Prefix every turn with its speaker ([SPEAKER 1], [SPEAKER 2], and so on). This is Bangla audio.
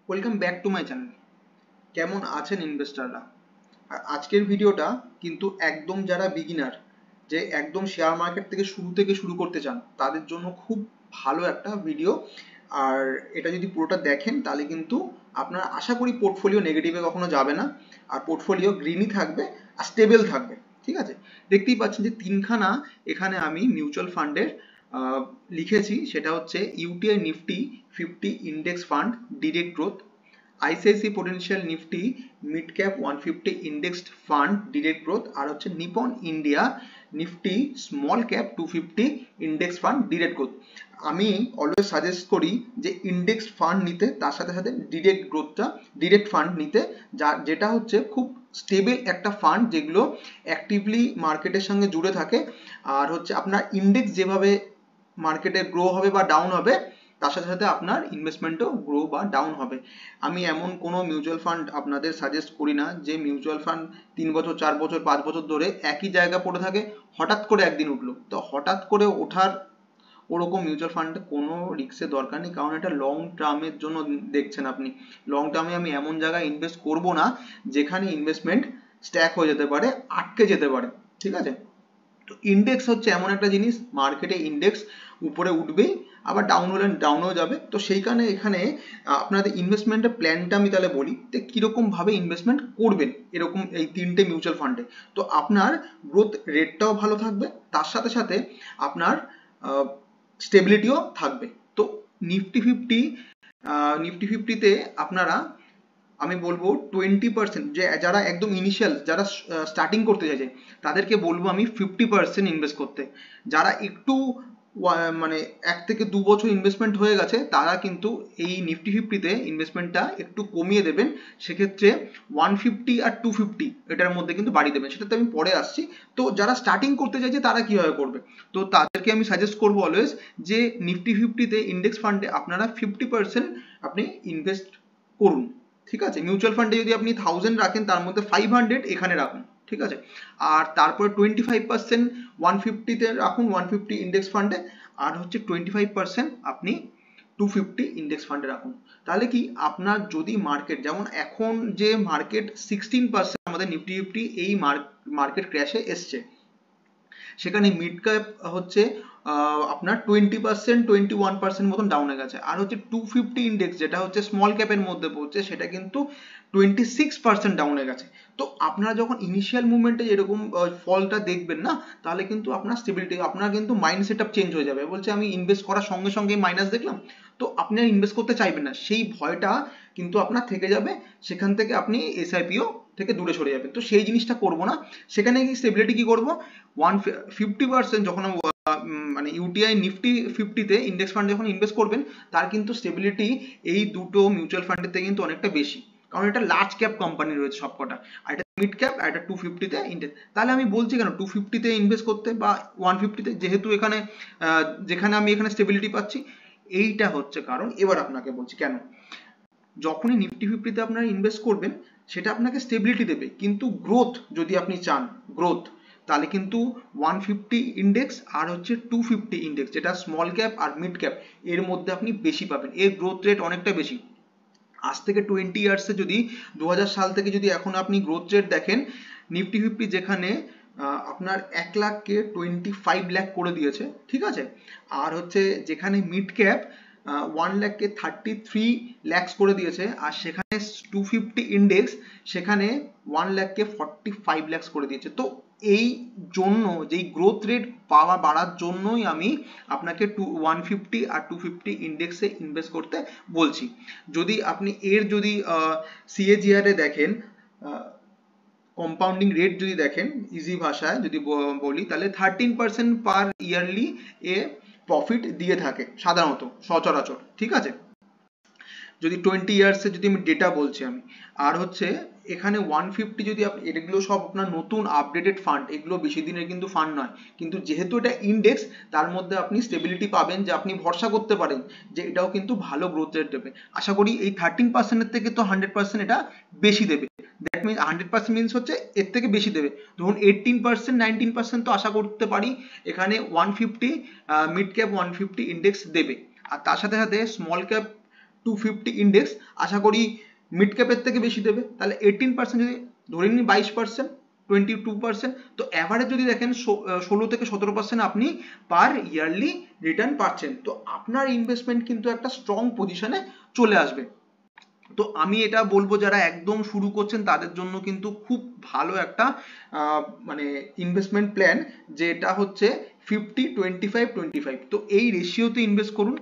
[SPEAKER 1] Welcome back to my channel. কেমন আছেন ইনভেস্টাররা? আর আজকের ভিডিওটা কিন্তু একদম যারা বিগিনার, যে একদম শেয়ার মার্কেট থেকে শুরু করতে চান, তাদের জন্য খুব ভালো একটা ভিডিও। আর এটা যদি পুরোটা দেখেন তাহলে কিন্তু আপনার আশা করি পোর্টফোলিও নেগেটিভে কখনো যাবে না, আর পোর্টফোলিও গ্রিনই থাকবে আর স্টেবল থাকবে। ঠিক আছে, দেখতেই পাচ্ছেন যে তিনখানা এখানে আমি মিউচুয়াল ফান্ডের লিখেছি। সেটা হচ্ছে UTI Nifty 50 index fund direct growth, ICICI prudential Nifty mid cap 150 indexed fund direct growth, আর হচ্ছে Nippon India Nifty small cap 250 index fund direct growth. আমি অলওয়েজ সাজেস্ট করি যে ইন্ডেক্স ফান্ড নিতে, তার সাথে সাথে ডিরেক্ট গ্রোথটা ডিরেক্ট ফান্ড নিতে, যেটা হচ্ছে খুব স্টেবল একটা ফান্ড, যেগুলো অ্যাক্টিভলি মার্কেটের সঙ্গে জুড়ে থাকে। আর হচ্ছে আপনার ইন্ডেক্স যেভাবে মার্কেটে গ্রো হবে বা ডাউন হবে, তার সাথে সাথে আপনার ইনভেস্টমেন্টও গ্রো বা ডাউন হবে। আমি এমন কোনো মিউচুয়াল ফান্ড আপনাদের সাজেস্ট করি না যে মিউচুয়াল ফান্ড 3 বছর 4 বছর 5 বছর ধরে একই জায়গা পড়ে থাকে, হঠাৎ করে একদিন উঠলো। তো হঠাৎ করে ওঠার ওরকম মিউচুয়াল ফান্ডে কোনো রিস্কের দরকার নেই, কারণ এটা লং টার্মের জন্য দেখছেন আপনি। লং টার্মে আমি এমন জায়গায় ইনভেস্ট করব না যেখানে ইনভেস্টমেন্ট স্ট্যাক হয়ে যেতে পারে, আটকে যেতে পারে। ঠিক আছে, তো ইন্ডেক্স হচ্ছে এমন একটা জিনিস, মার্কেটে ইন্ডেক্স উপরে উঠবেই, আবার ডাউন হলে ডাউনও যাবে। তো সেই কারণে এখানে আপনাদের ইনভেস্টমেন্টের প্ল্যানটা আমি তাহলে বলি যে কীরকম ভাবে ইনভেস্টমেন্ট করবেন এরকম এই তিনটে মিউচুয়াল ফান্ডে। তো আপনার গ্রোথ রেটটাও ভালো থাকবে, তার সাথে সাথে আপনার স্টেবিলিটিও থাকবে। তো নিফটি ফিফটিতে আপনারা, আমি বলবো 20%, যে যারা একদম ইনিশিয়াল, যারা স্টার্টিং করতে চাইছে, তাদেরকে বলবো আমি 50% ইনভেস্ট করতে। যারা একটু মানে 1 থেকে 2 বছর ইনভেস্টমেন্ট হয়ে গেছে, তারা কিন্তু এই নিফটি ফিফটিতে ইনভেস্টমেন্টটা একটু কমিয়ে দেবেন। সেক্ষেত্রে 150 আর 250 এটার মধ্যে কিন্তু বাড়িয়ে দেবেন, সেটাতে আমি পরে আসছি। তো যারা স্টার্টিং করতে চাইছে তারা কিভাবে করবে, তো তাদেরকে আমি সাজেস্ট করবো অলওয়েজ যে নিফটি ফিফটিতে ইন্ডেক্স ফান্ডে আপনারা 50% আপনি ইনভেস্ট করুন। ঠিক আছে, মিউচুয়াল ফান্ডে যদি আপনি 1000 রাখেন, তার মধ্যে 500 এখানে রাখুন। ঠিক আছে, আর তারপরে 25% 150-তে রাখুন, 150 ইন্ডেক্স ফান্ডে, আর হচ্ছে 25% আপনি 250 ইন্ডেক্স ফান্ডে রাখুন। তাহলে কি আপনার যদি মার্কেট, যেমন এখন যে মার্কেট 16% আমাদের নিফটি ফিফটি এই মার্কেট ক্র্যাশে এসছে, সেখানে মিড ক্যাপ হচ্ছে আপনার 20% 21% মতন ডাউনে গেছে, আর হচ্ছে 250 ইন্ডেক্স যেটা হচ্ছে স্মল ক্যাপের মধ্যে পড়ছে, সেটা কিন্তু 26% ডাউনে গেছে। তো আপনারা যখন ইনিশিয়াল মুভমেন্টে এরকম ফলটা দেখবেন না, তাহলে কিন্তু আপনার স্টেবিলিটি, আপনার কিন্তু মাইন্ড সেট আপ চেঞ্জ হয়ে যাবে। বলছে আমি ইনভেস্ট করার সঙ্গে সঙ্গে মাইনাস দেখলাম, তো আপনি আর ইনভেস্ট করতে চাইবেন না, সেই ভয়টা কিন্তু আপনার থেকে যাবে। সেখান থেকে আপনি এসআইপিও থেকে দূরে সরে যাবেন। তো সেই জিনিসটা করবো না। সেখানে কি স্টেবিলিটি কি করবো, 50% যখন মানে ইউটিআই নিফটি ফিফটিতে ইন্ডেক্স ফান্ড যখন ইনভেস্ট করবেন, তার কিন্তু স্টেবিলিটি এই দুটো মিউচুয়াল ফান্ডের থেকে কিন্তু অনেকটা বেশি, কারণ এটা লার্জ ক্যাপ কোম্পানি রয়েছে সবকটা, আর এটা মিড ক্যাপ, আর এটা 250-তে ইন্ডেক্স। তাহলে আমি বলছি কেন 250-তে ইনভেস্ট করতে বা 150-তে, যেহেতু এখানে যেখানে আমি এখানে স্টেবিলিটি পাচ্ছি, এইটা হচ্ছে কারণ। এবার আপনাকে বলছি কেন। যখনই নিফটি ফিফটিতে আপনারা ইনভেস্ট করবেন, সেটা আপনাকে স্টেবিলিটি দেবে, কিন্তু গ্রোথ যদি আপনি চান, গ্রোথ, তাহলে কিন্তু 150 ইন্ডেক্স আর হচ্ছে 250 ইন্ডেক্স, যেটা স্মল ক্যাপ আর মিড ক্যাপ, এর মধ্যে আপনি বেশি পাবেন, এর গ্রোথ রেট অনেকটা বেশি। আজ থেকে 20 ইয়ার্সে যদি 2000 সাল থেকে যদি এখন আপনি গ্রোথ রেট দেখেন, নিফটি ফিফটি যেখানে আপনার 1 লাখকে 25 লাখ করে দিয়েছে, ঠিক আছে, আর হচ্ছে যেখানে মিড ক্যাপ 1 লাখকে 33 ল্যাক্স করে দিয়েছে, আর সেখানে 250 ইন্ডেক্স সেখানে 1 লাখকে 45 ল্যাক্স করে দিয়েছে। তো এই জন্য, যেই গ্রোথ রেট বাড়ার জন্যই আমি আপনাকে 150 আর 250 ইন্ডেক্সে ইনভেস্ট করতে বলছি। যদি আপনি এর যদি সিএজিআর এ দেখেন, কম্পাউন্ডিং রেট যদি দেখেন, ইজি ভাষায় যদি বলি, তাহলে 13% পার ইয়ারলি এ প্রফিট দিয়ে থাকে সাধারণত, সচরাচর। ঠিক আছে, যদি 20 ইয়ার্সে যদি আমি ডেটা বলছি আমি। আর হচ্ছে এখানে 150 যদি এগুলো সব আপনার নতুন আপডেটেড ফান্ড, এগুলো বেশি দিনের কিন্তু ফান্ড নয়, কিন্তু যেহেতু এটা ইন্ডেক্স, তার মধ্যে আপনি স্টেবিলিটি পাবেন, যে আপনি ভরসা করতে পারেন যে এটাও কিন্তু ভালো গ্রোথ রেট দেবে। আশা করি এই 13%-এর থেকে তো 100% এটা বেশি দেবে। দ্যাট মিনস 100% মিনস হচ্ছে এর থেকে বেশি দেবে। ধরুন 18% 19% তো আশা করতে পারি এখানে 150 মিড ক্যাপ 150 ইন্ডেক্স দেবে। আর তার সাথে সাথে স্মল ক্যাপ 250 ইন্ডেক্স, আশা করি মিড ক্যাপের থেকে বেশি দেবে। তাহলে 18% যদি ধরে নিন 22%, 22%, তো অ্যাভারেজ যদি দেখেন 16 থেকে 17% আপনি পার ইয়ারলি রিটার্ন পাচ্ছেন। তো আপনার ইনভেস্টমেন্ট কিন্তু একটা স্ট্রং পজিশনে চলে আসবে। তো আমি এটা বলবো যারা একদম শুরু করছেন তাদের জন্য কিন্তু খুব ভালো একটা মানে ইনভেস্টমেন্ট প্ল্যান, যেটা হচ্ছে 50-25-25। তো এই রেশিওতে ইনভেস্ট করুন।